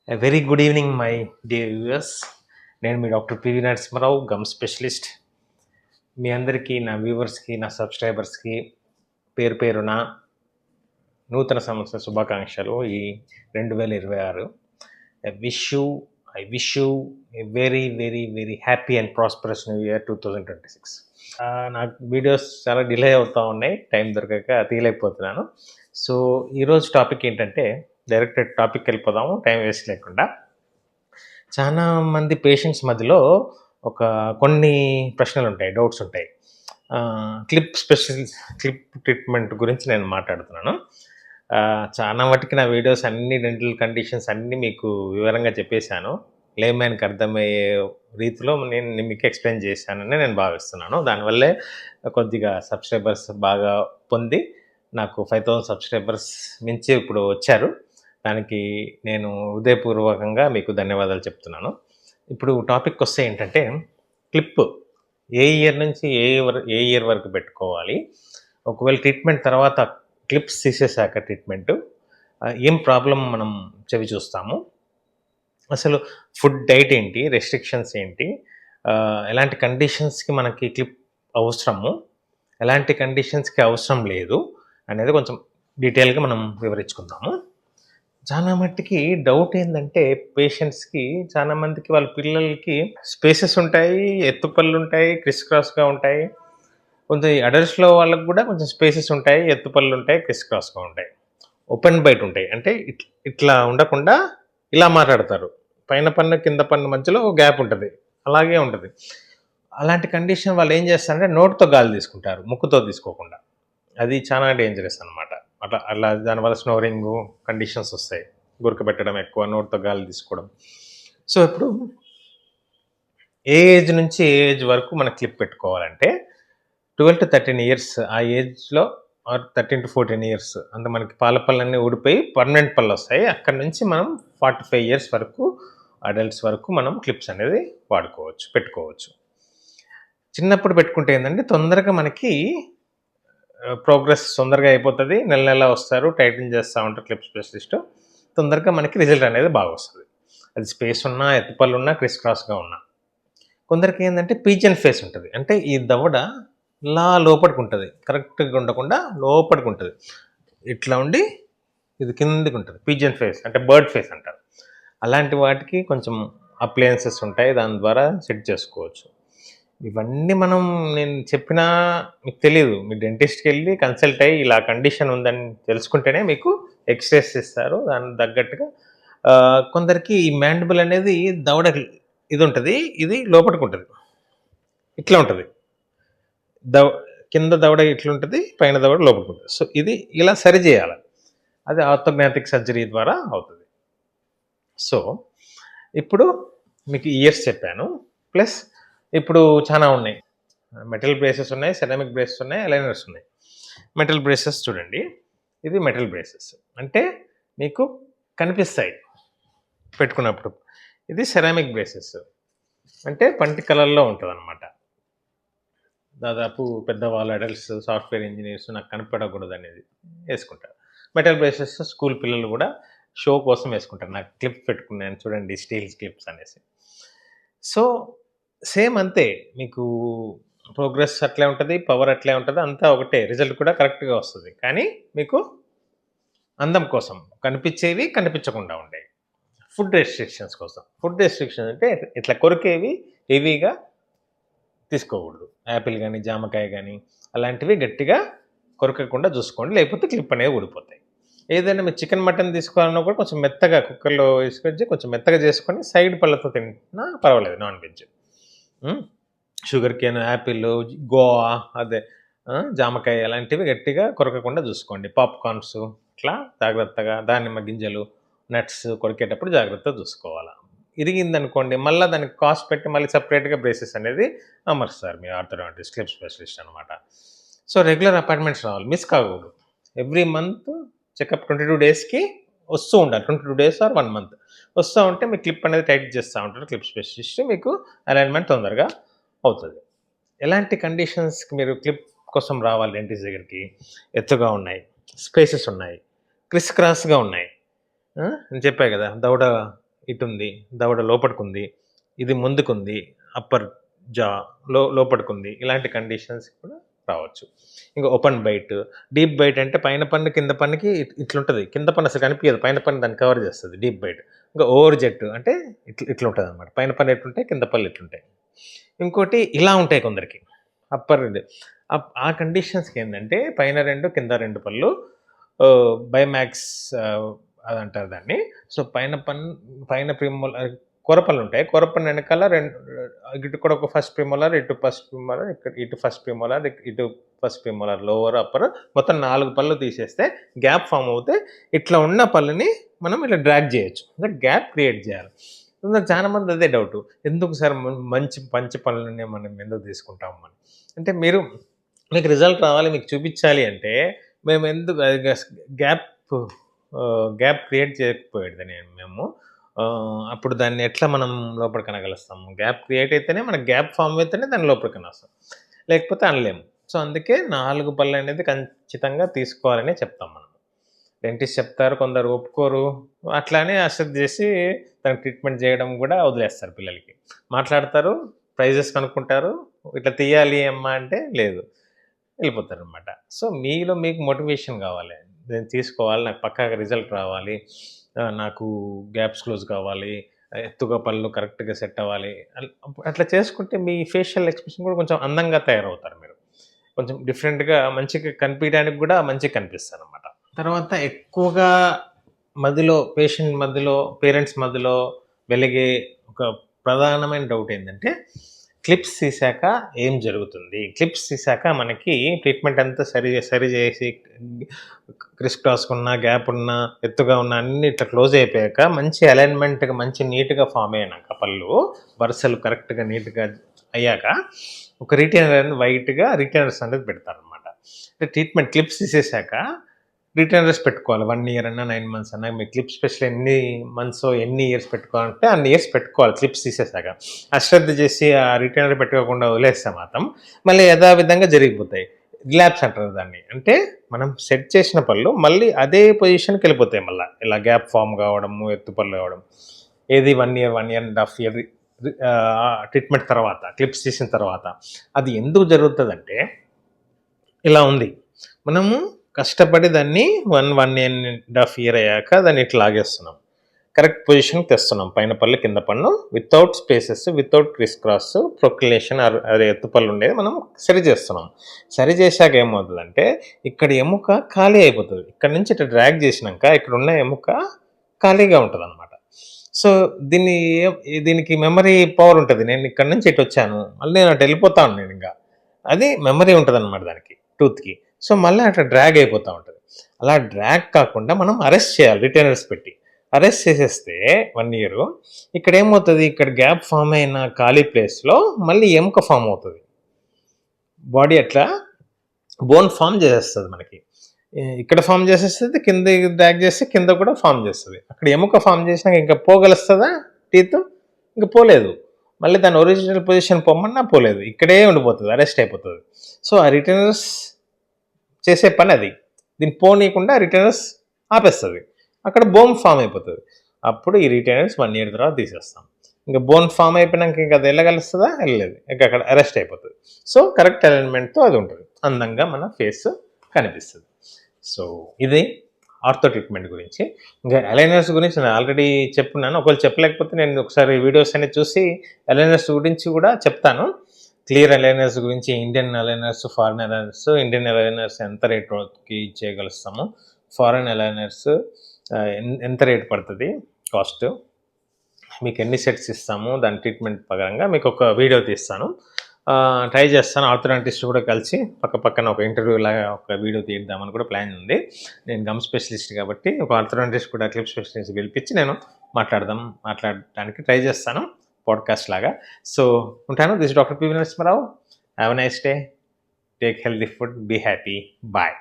Very good evening my dear viewers. నేను మీ doctor P V Narasimha Rao, gum specialist. మీ అందరికీ, నా వ్యూవర్స్కి, నా సబ్స్క్రైబర్స్కి పేరు పేరున నూతన సంవత్సర శుభాకాంక్షలు. ఈ 2026 I wish you a very very very happy and prosperous new year 2026. నాకు వీడియోస్ చాలా డిలే అవుతూ ఉన్నాయి, టైం దొరకక తీయలేకపోతున్నాను. సో ఈరోజు టాపిక్ ఏంటంటే, డైరెక్ట్ టాపిక్ వెళ్ళిపోదాము, టైం వేస్ట్ లేకుండా. చాలా మంది పేషెంట్స్ మధ్యలో కొన్ని ప్రశ్నలు ఉంటాయి, డౌట్స్ ఉంటాయి. క్లిప్ ట్రీట్మెంట్ గురించి నేను మాట్లాడుతున్నాను. చాలా మటుకు నా వీడియోస్ అన్ని డెంటల్ కండిషన్స్ అన్నీ మీకు వివరంగా చెప్పేశాను. లేమ్యాన్కి అర్థమయ్యే రీతిలో నేను మీకు ఎక్స్ప్లెయిన్ చేశానని నేను భావిస్తున్నాను. దానివల్లే కొద్దిగా సబ్స్క్రైబర్స్ బాగా పొంది నాకు 5000 సబ్స్క్రైబర్స్ మించి ఇప్పుడు వచ్చారు. దానికి నేను హృదయపూర్వకంగా మీకు ధన్యవాదాలు చెప్తున్నాను. ఇప్పుడు టాపిక్ వస్తే ఏంటంటే, క్లిప్ ఏ ఇయర్ నుంచి ఏ ఇయర్ వరకు పెట్టుకోవాలి, ఒకవేళ ట్రీట్మెంట్ తర్వాత క్లిప్స్ తీసేసాక ట్రీట్మెంట్ ఏం ప్రాబ్లం మనం చెవి చూస్తాము, అసలు ఫుడ్ డైట్ ఏంటి, రెస్ట్రిక్షన్స్ ఏంటి, ఎలాంటి కండిషన్స్కి మనకి క్లిప్ అవసరము, ఎలాంటి కండిషన్స్కి అవసరం లేదు అనేది కొంచెం డీటెయిల్గా మనం వివరించుకుందాము. చాలా మట్టికి డౌట్ ఏంటంటే, పేషెంట్స్కి చాలా మందికి వాళ్ళ పిల్లలకి స్పేసెస్ ఉంటాయి, ఎత్తుపళ్ళు ఉంటాయి, క్రిస్ క్రాస్గా ఉంటాయి. కొంచెం అడల్ట్స్లో వాళ్ళకి కూడా కొంచెం స్పేసెస్ ఉంటాయి, ఎత్తుపళ్ళు ఉంటాయి, క్రిస్ క్రాస్గా ఉంటాయి, ఓపెన్ బైట్ ఉంటాయి. అంటే ఇట్లా ఉండకుండా ఇలా మాట్లాడతారు, పైన పన్ను కింద పన్ను మధ్యలో గ్యాప్ ఉంటుంది, అలాగే ఉంటుంది. అలాంటి కండిషన్ వాళ్ళు ఏం చేస్తారంటే, నోటుతో గాలి తీసుకుంటారు, ముక్కుతో తీసుకోకుండా. అది చాలా డేంజరస్ అనమాట. అలా దానివల్ల స్నోరింగ్ కండిషన్స్ వస్తాయి, గురకబెట్టడం ఎక్కువ, నోటితో గాలి తీసుకోవడం. సో ఇప్పుడు ఏ ఏజ్ నుంచి ఏ ఏజ్ వరకు మనం క్లిప్ పెట్టుకోవాలంటే, 12 to 13 ఇయర్స్ ఆ ఏజ్లో, ఆర్ 13 to 14 ఇయర్స్ అంత మనకి పాల పళ్ళన్నీ ఊడిపోయి పర్మనెంట్ పళ్ళు వస్తాయి. అక్కడ నుంచి మనం 45 ఇయర్స్ వరకు, అడల్ట్స్ వరకు మనం క్లిప్స్ అనేది పెట్టుకోవచ్చు. చిన్నప్పుడు పెట్టుకుంటే ఏంటంటే, తొందరగా మనకి ప్రోగ్రెస్ తొందరగా అయిపోతుంది. నెల నెల వస్తారు, టైటిల్ చేస్తూ ఉంటారు క్లిప్ స్పెషలిస్ట్. తొందరగా మనకి రిజల్ట్ అనేది బాగా వస్తుంది, అది స్పేస్ ఉన్నా, ఎత్తుపళ్ళు ఉన్నా, క్రిస్ క్రాస్గా ఉన్నా. కొందరికి ఏంటంటే పీజన్ ఫేస్ ఉంటుంది, అంటే ఈ దవడ ఇలా లోపలికి ఉంటుంది, కరెక్ట్గా ఉండకుండా లోపలికి ఉంటుంది, ఇట్లా ఉండి ఇది కిందికి ఉంటుంది. పీజన్ ఫేస్ అంటే బర్డ్ ఫేస్ అంటారు. అలాంటి వాటికి కొంచెం అప్లయన్సెస్ ఉంటాయి, దాని ద్వారా సెట్ చేసుకోవచ్చు. ఇవన్నీ నేను చెప్పినా మీకు తెలియదు, మీ డెంటిస్ట్కి వెళ్ళి కన్సల్ట్ అయ్యి ఇలా కండిషన్ ఉందని తెలుసుకుంటేనే మీకు ఎక్స్రేస్ ఇస్తారు, దానికి తగ్గట్టుగా. కొందరికి ఈ మ్యాండిబుల్ అనేది దవడ ఇది ఉంటుంది, ఇది లోపలికి ఉంటుంది, ఇట్లా ఉంటుంది. కింద దవడ ఇట్లుంటుంది, పైన దవడ లోపలికి ఉంటుంది. సో ఇది ఇలా సరి చేయాలి, అది ఆర్థోగ్నాటిక్ సర్జరీ ద్వారా అవుతుంది. సో ఇప్పుడు మీకు ఇయర్స్ చెప్పాను, ప్లస్ ఇప్పుడు చాలా ఉన్నాయి. మెటల్ బ్రేసెస్ ఉన్నాయి, సెరామిక్ బ్రేసెస్ ఉన్నాయి, అలైనర్స్ ఉన్నాయి. మెటల్ బ్రేసెస్ చూడండి, ఇది మెటల్ బ్రేసెస్ అంటే మీకు కనిపిస్తాయి పెట్టుకున్నప్పుడు. ఇది సెరామిక్ బ్రేసెస్ అంటే పంటి కలర్లో ఉంటుంది అనమాట. దాదాపు పెద్దవాళ్ళు, అడల్ట్స్, సాఫ్ట్వేర్ ఇంజనీర్స్ నాకు కనపడకూడదు అనేది వేసుకుంటారు. మెటల్ బ్రేసెస్ స్కూల్ పిల్లలు కూడా షో కోసం వేసుకుంటారు, నాకు క్లిప్ పెట్టుకున్నాను చూడండి, స్టీల్ క్లిప్స్ అనేసి. సో సేమ్ అంతే, మీకు ప్రోగ్రెస్ అట్లే ఉంటుంది, పవర్ అట్లే ఉంటుంది, అంతా ఒకటే, రిజల్ట్ కూడా కరెక్ట్గా వస్తుంది. కానీ మీకు అందం కోసం కనిపించేవి, కనిపించకుండా ఉండేవి. ఫుడ్ రెస్ట్రిక్షన్స్ కోసం. ఫుడ్ రెస్ట్రిక్షన్స్ అంటే ఇట్లా కొరికేవి హెవీగా తీసుకోకూడదు. యాపిల్ కానీ, జామకాయ కానీ అలాంటివి గట్టిగా కొరకకుండా చూసుకోండి, లేకపోతే క్లిప్ అనేవి ఊడిపోతాయి. ఏదైనా మీరు చికెన్, మటన్ తీసుకోవాలన్నా కూడా కొంచెం మెత్తగా కుక్కర్లో వేసుకొచ్చి కొంచెం మెత్తగా చేసుకొని సైడ్ పళ్ళతో తింటున్నా పర్వాలేదు. Non veg, sugar cane, Apple, Goa, అదే జామకాయ అలాంటివి గట్టిగా కొరకకుండా చూసుకోండి. పాప్కార్న్స్ ఇట్లా జాగ్రత్తగా, దానిమ్మ గింజలు, నట్స్ కొరికేటప్పుడు జాగ్రత్తగా చూసుకోవాలి. ఇరిగిందనుకోండి, మళ్ళీ దానికి కాస్ట్ పెట్టి మళ్ళీ సపరేట్గా బ్రేసెస్ అనేది అమరుస్తారు మీ ఆర్థోడాంటిస్ట్, క్లిప్ స్పెషలిస్ట్ అనమాట. సో రెగ్యులర్ అపాయింట్మెంట్స్ రావాలి, మిస్ కాకూడదు. ఎవ్రీ మంత్ చెకప్ 22 డేస్కి వస్తూ ఉండాలి. 22 డేస్ ఆర్ 1 మంత్ వస్తూ ఉంటే మీ క్లిప్ అనేది టైట్ చేస్తూ ఉంటారు క్లిప్ స్పెషలిస్ట్, మీకు అలైన్మెంట్ తొందరగా అవుతుంది. ఎలాంటి కండిషన్స్కి మీరు క్లిప్ కోసం రావాలి డెంటిస్ట్ దగ్గరికి? ఎత్తుగా ఉన్నాయి, స్పేసెస్ ఉన్నాయి, క్రిస్ క్రాస్గా ఉన్నాయి. నేను చెప్పా కదా, దవడ ఇటుంది, దవడ లోపటికుంది, ఇది ముందుకుంది, అప్పర్ జా లోపటికుంది, ఇలాంటి కండిషన్స్ కూడా రావచ్చు. ఇంకా ఓపెన్ బైట్, డీప్ బైట్ అంటే పైన పన్ను కింద పన్నుకి ఇట్లుంటుంది, కింద పన్ను అసలు కనిపించదు, పైన పన్ను దాన్ని కవర్ చేస్తుంది డీప్ బైట్. ఇంకా ఓవర్ జెట్ అంటే ఇట్లుంటుంది అనమాట, పైన పన్ను ఎట్లుంటాయి, కింద పళ్ళు ఎట్లుంటాయి. ఇంకోటి ఇలా ఉంటాయి కొందరికి, అప్పర్ ఆ కండిషన్స్కి ఏంటంటే పైన 2 కింద 2 పళ్ళు బైమాక్స్ అదంటారు దాన్ని. సో పైన ప్రిమోలార్ కొరపళ్ళు ఉంటాయి, కొరపన్ను వెనకాల ఇటు కూడా ఒక ఫస్ట్ ప్రిమోలార్, ఇటు ఫస్ట్ ప్రిమోలార్, ఇటు ఫస్ట్ ప్రిమోలార్, ఇటు ఫస్ట్ ప్రిమోలార్, లోవర్ అప్పర్, మొత్తం 4 పళ్ళు తీసేస్తే గ్యాప్ ఫామ్ అవుతే ఇట్లా ఉన్న పళ్ళుని మనం ఇట్లా డ్రాగ్ చేయొచ్చు, అంటే గ్యాప్ క్రియేట్ చేయాలి. చాలా మంది అదే డౌట్, ఎందుకు సార్ మంచి పళ్ళని మనం ఎందుకు తీసుకుంటాము అని. అంటే మీకు రిజల్ట్ రావాలి, మీకు చూపించాలి అంటే మేము ఎందుకు గ్యాప్ క్రియేట్ చేయకపోయేది మేము అప్పుడు దాన్ని ఎట్లా మనం లోపలికి అనగలుస్తాము? గ్యాప్ క్రియేట్ అయితేనే, మనకు గ్యాప్ ఫామ్ అయితేనే దాన్ని లోపలికి అనొస్తాం, లేకపోతే అనలేము. సో అందుకే 4 పళ్ళు అనేది ఖచ్చితంగా తీసుకోవాలని చెప్తాం మనం. డెంటిస్ట్ చెప్తారు, కొందరు ఒప్పుకోరు, అట్లానే అశ్రద్ధ చేసి దానికి ట్రీట్మెంట్ చేయడం కూడా వదిలేస్తారు. పిల్లలకి మాట్లాడతారు, ప్రైజెస్ కనుక్కుంటారు, ఇట్లా తీయాలి అమ్మా అంటే లేదు, వెళ్ళిపోతారనమాట. సో మీకు మోటివేషన్ కావాలి, నేను తీసుకోవాలి, నాకు పక్కాగా రిజల్ట్ రావాలి, నాకు గ్యాప్స్ క్లోజ్ కావాలి, ఎత్తుగా పళ్ళు కరెక్ట్గా సెట్ అవ్వాలి, అట్లా చేసుకుంటే మీ ఫేషియల్ ఎక్స్ప్రెషన్ కూడా కొంచెం అందంగా తయారవుతారు. మీరు కొంచెం డిఫరెంట్గా మంచిగా కనిపించడానికి కూడా మంచిగా కనిపిస్తారు అనమాట. తర్వాత ఎక్కువగా పేరెంట్స్ మధ్యలో వెలిగే ఒక ప్రధానమైన డౌట్ ఏంటంటే, క్లిప్స్ తీసాక ఏం జరుగుతుంది? క్లిప్స్ తీసాక మనకి ట్రీట్మెంట్ అంతా సరి చేసి క్రిస్ క్రాస్గా ఉన్న, గ్యాప్ ఉన్న, ఎత్తుగా ఉన్న అన్ని ఇట్లా క్లోజ్ అయిపోయాక మంచి అలైన్మెంట్గా మంచి నీట్గా ఫామ్ అయినాక పళ్ళు వరుసలు కరెక్ట్గా నీట్గా అయ్యాక ఒక రిటైనర్ వైట్గా రిటైనర్స్ అనేది పెడతారనమాట. అంటే ట్రీట్మెంట్ క్లిప్స్ తీసేసాక రిటైనర్స్ పెట్టుకోవాలి, 1 year అన్నా 9 months అన్నా. మీ క్లిప్ స్పెషల్ ఎన్ని మంత్స్ ఎన్ని ఇయర్స్ పెట్టుకోవాలంటే అన్ని ఇయర్స్ పెట్టుకోవాలి క్లిప్స్ తీసేసాక. అశ్రద్ధ చేసి ఆ రిటైనర్ పెట్టుకోకుండా వదిలేస్తే మాత్రం మళ్ళీ యథావిధంగా జరిగిపోతాయి. రిలాప్స్ అంటారు దాన్ని. అంటే మనం సెట్ చేసిన పళ్ళు మళ్ళీ అదే పొజిషన్కి వెళ్ళిపోతాయి, మళ్ళీ ఇలా గ్యాప్ ఫామ్ కావడము, ఎత్తు పళ్ళు కావడం. ఏది 1 year 1.5 year ట్రీట్మెంట్ తర్వాత, క్లిప్స్ తీసిన తర్వాత. అది ఎందుకు జరుగుతుందంటే ఇలా ఉంది, మనము కష్టపడి దాన్ని 1.5 year అయ్యాక దాన్ని ఇట్లా లాగేస్తున్నాం, కరెక్ట్ పొజిషన్కి తెస్తున్నాం, పైన పళ్ళు కింద పళ్ళు without spaces, without crisscross, ప్రొక్యులేషన్ అదే ఎత్తు పళ్ళు ఉండేది మనం సరి చేస్తున్నాం. సరి చేశాక ఏమవుతుందంటే ఇక్కడ ఎముక ఖాళీ అయిపోతుంది. ఇక్కడ నుంచి ఇట్లా డ్రాగ్ చేసినాక ఇక్కడ ఉన్న ఎముక ఖాళీగా ఉంటుంది అనమాట. సో దీనికి మెమరీ పవర్ ఉంటుంది. నేను ఇక్కడ నుంచి ఇటు వచ్చాను, మళ్ళీ నేను అటు వెళ్ళిపోతాను, నేను ఇంకా అది మెమరీ ఉంటుంది అనమాట దానికి, టూత్కి. సో మళ్ళీ అట్లా డ్రాగ్ అయిపోతూ ఉంటుంది. అలా డ్రాగ్ కాకుండా మనం అరెస్ట్ చేయాలి, రిటైనర్స్ పెట్టి అరెస్ట్ చేసేస్తే 1 year ఇక్కడ ఏమవుతుంది, ఇక్కడ గ్యాప్ ఫామ్ అయిన ఖాళీ ప్లేస్లో మళ్ళీ ఎముక ఫామ్ అవుతుంది. బాడీ అట్లా బోన్ ఫామ్ చేసేస్తుంది మనకి. ఇక్కడ ఫామ్ చేసేస్తుంది, కింద డ్రాగ్ చేస్తే కింద కూడా ఫామ్ చేస్తుంది. అక్కడ ఎముక ఫామ్ చేసినాక ఇంకా పోగలుస్తుందా టీత్? ఇంకా పోలేదు. మళ్ళీ దాని ఒరిజినల్ పొజిషన్ పొమ్మన్నా పోలేదు, ఇక్కడే ఉండిపోతుంది, అరెస్ట్ అయిపోతుంది. సో ఆ రిటైనర్స్ చేసే పని అది, దీన్ని పోనీయకుండా రిటైనర్స్ ఆపేస్తుంది, అక్కడ బోన్ ఫామ్ అయిపోతుంది. అప్పుడు ఈ రిటైనర్స్ 1 year తర్వాత తీసేస్తాం. ఇంకా బోన్ ఫామ్ అయిపోయినాక ఇంకా అది వెళ్ళగలుస్తుందా? వెళ్ళలేదు, ఇంకా అక్కడ అరెస్ట్ అయిపోతుంది. సో కరెక్ట్ అలైన్మెంట్తో అది ఉంటుంది, అందంగా మన ఫేస్ కనిపిస్తుంది. సో ఇది ఆర్థో ట్రీట్మెంట్ గురించి. ఇంకా అలైనర్స్ గురించి నేను ఆల్రెడీ చెప్పున్నాను, ఒకవేళ చెప్పలేకపోతే నేను ఒకసారి వీడియోస్ అనేది చూసి అలైనర్స్ గురించి కూడా చెప్తాను. క్లియర్ అలైనర్స్ గురించి, Indian aligners, foreign aligners, Indian aligners ఎంత రేట్కి ఇచ్చేయగలుస్తాము, ఫారిన్ అలైనర్స్ ఎంత రేట్ పడుతుంది, కాస్ట్, మీకు ఎన్ని సెట్స్ ఇస్తాము, దాని ట్రీట్మెంట్ పరంగా మీకు ఒక వీడియో తీస్తాను, ట్రై చేస్తాను. ఆర్థోడాంటిస్ట్ కూడా కలిసి పక్కన ఒక ఇంటర్వ్యూ లాగా ఒక వీడియో తీద్దామని కూడా ప్లాన్ ఉంది. నేను గమ్ స్పెషలిస్ట్ కాబట్టి ఒక ఆర్థోడాంటిస్ట్ కూడా క్లిప్ స్పెషలిస్ట్ పిలిపించి నేను మాట్లాడడానికి ట్రై చేస్తాను, పాడ్కాస్ట్ లాగా. సో ఉంటాను. This doctor P. Narasimha Rao. Have a nice day. Take healthy food, be happy. Bye.